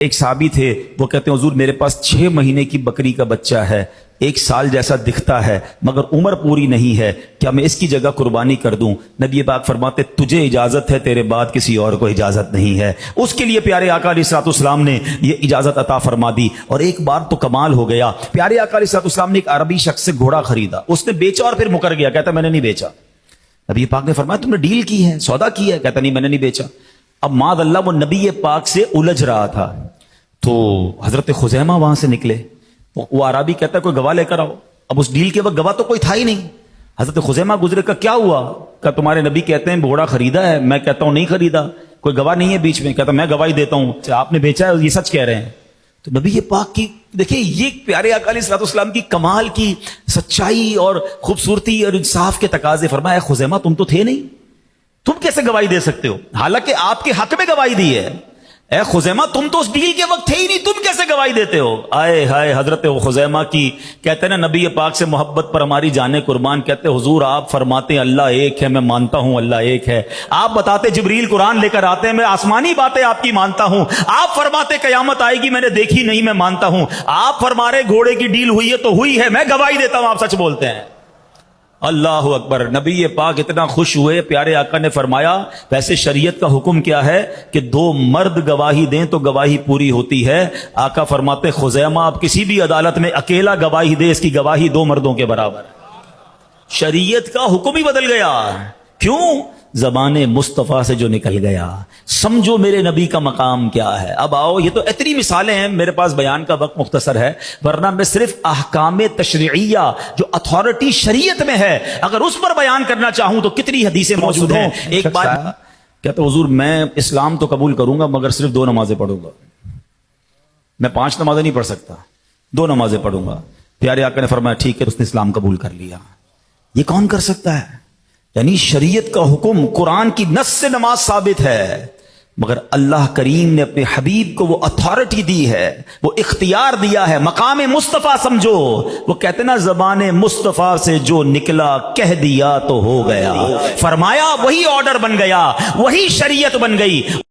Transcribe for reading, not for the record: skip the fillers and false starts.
ایک صحابی تھے، وہ کہتے ہیں حضور میرے پاس 6 مہینے کی بکری کا بچہ ہے، 1 سال جیسا دکھتا ہے مگر عمر پوری نہیں ہے، کیا میں اس کی جگہ قربانی کر دوں؟ نبی پاک فرماتے تجھے اجازت ہے، تیرے بعد کسی اور کو اجازت نہیں ہے۔ اس کے لیے پیارے آقا علیہ الصلوۃ والسلام نے یہ اجازت عطا فرما دی۔ اور ایک بار تو کمال ہو گیا، پیارے آقا علیہ الصلوۃ والسلام نے ایک عربی شخص سے گھوڑا خریدا، اس نے بیچا اور پھر مکر گیا، کہتا میں نے نہیں بیچا۔ نبی پاک نے فرمایا تم نے ڈیل کی ہے، سودا کیا ہے؟ کہتا نہیں میں نے نہیں بیچا۔ اب معاذ اللہ وہ نبی پاک سے الجھ رہا تھا، تو حضرت خزیمہ وہاں سے نکلے، وہ عربی کہتا ہے کوئی گواہ لے کر آؤ۔ اب اس ڈیل کے وقت گواہ تو کوئی تھا ہی نہیں۔ حضرت خزیمہ گزرے، کا کیا ہوا؟ کہ تمہارے نبی کہتے ہیں گھوڑا خریدا ہے، میں کہتا ہوں نہیں خریدا، کوئی گواہ نہیں ہے بیچ میں۔ کہتا میں گواہی دیتا ہوں، آپ نے بیچا ہے، یہ سچ کہہ رہے ہیں۔ تو نبی پاک کی دیکھیں، یہ پیارے آقا علیہ الصلوۃ والسلام کی کمال کی سچائی اور خوبصورتی اور انصاف کے تقاضے۔ فرمایا خزیمہ تم تو تھے نہیں، تم کیسے گواہی دے سکتے ہو؟ حالانکہ آپ کے حق میں گواہی دی ہے۔ اے خزیمہ تم تو اس ڈیل کے وقت تھے ہی نہیں، تم کیسے گواہی دیتے ہو؟ آئے ہائے حضرت خزیمہ کی کہتے ہیں نا نبی پاک سے محبت پر ہماری جانیں قربان، کہتے حضور آپ فرماتے ہیں اللہ ایک ہے، میں مانتا ہوں اللہ ایک ہے۔ آپ بتاتے جبریل قرآن لے کر آتے ہیں، میں آسمانی باتیں آپ کی مانتا ہوں۔ آپ فرماتے قیامت آئے گی، میں نے دیکھی نہیں، میں مانتا ہوں۔ آپ فرما رہے گھوڑے کی ڈیل ہوئی ہے تو ہوئی ہے، میں گواہی دیتا ہوں آپ سچ بولتے ہیں۔ اللہ اکبر۔ نبی پاک اتنا خوش ہوئے، پیارے آقا نے فرمایا ویسے شریعت کا حکم کیا ہے کہ 2 مرد گواہی دیں تو گواہی پوری ہوتی ہے۔ آقا فرماتے خزیمہ آپ کسی بھی عدالت میں اکیلا گواہی دے، اس کی گواہی 2 مردوں کے برابر۔ شریعت کا حکم ہی بدل گیا، کیوں؟ زبان مصطفیٰ سے جو نکل گیا۔ سمجھو میرے نبی کا مقام کیا ہے۔ اب آؤ، یہ تو اتنی مثالیں ہیں، میرے پاس بیان کا وقت مختصر ہے، ورنہ میں صرف احکام تشریعیہ جو اتھارٹی شریعت میں ہے اگر اس پر بیان کرنا چاہوں تو کتنی حدیثیں موجود ہیں۔ ایک بات کہتا حضور میں اسلام تو قبول کروں گا مگر صرف 2 نمازیں پڑھوں گا، میں 5 نمازیں نہیں پڑھ سکتا، 2 نمازیں پڑھوں گا۔ پیارے آقا نے فرمایا ٹھیک ہے، اس نے اسلام قبول کر لیا۔ یہ کون کر سکتا ہے؟ یعنی شریعت کا حکم قرآن کی نص سے نماز ثابت ہے، مگر اللہ کریم نے اپنے حبیب کو وہ اتھارٹی دی ہے، وہ اختیار دیا ہے، مقام مصطفیٰ سمجھو۔ وہ کہتے نا زبان مصطفیٰ سے جو نکلا کہہ دیا تو ہو گیا، فرمایا وہی آرڈر بن گیا، وہی شریعت بن گئی۔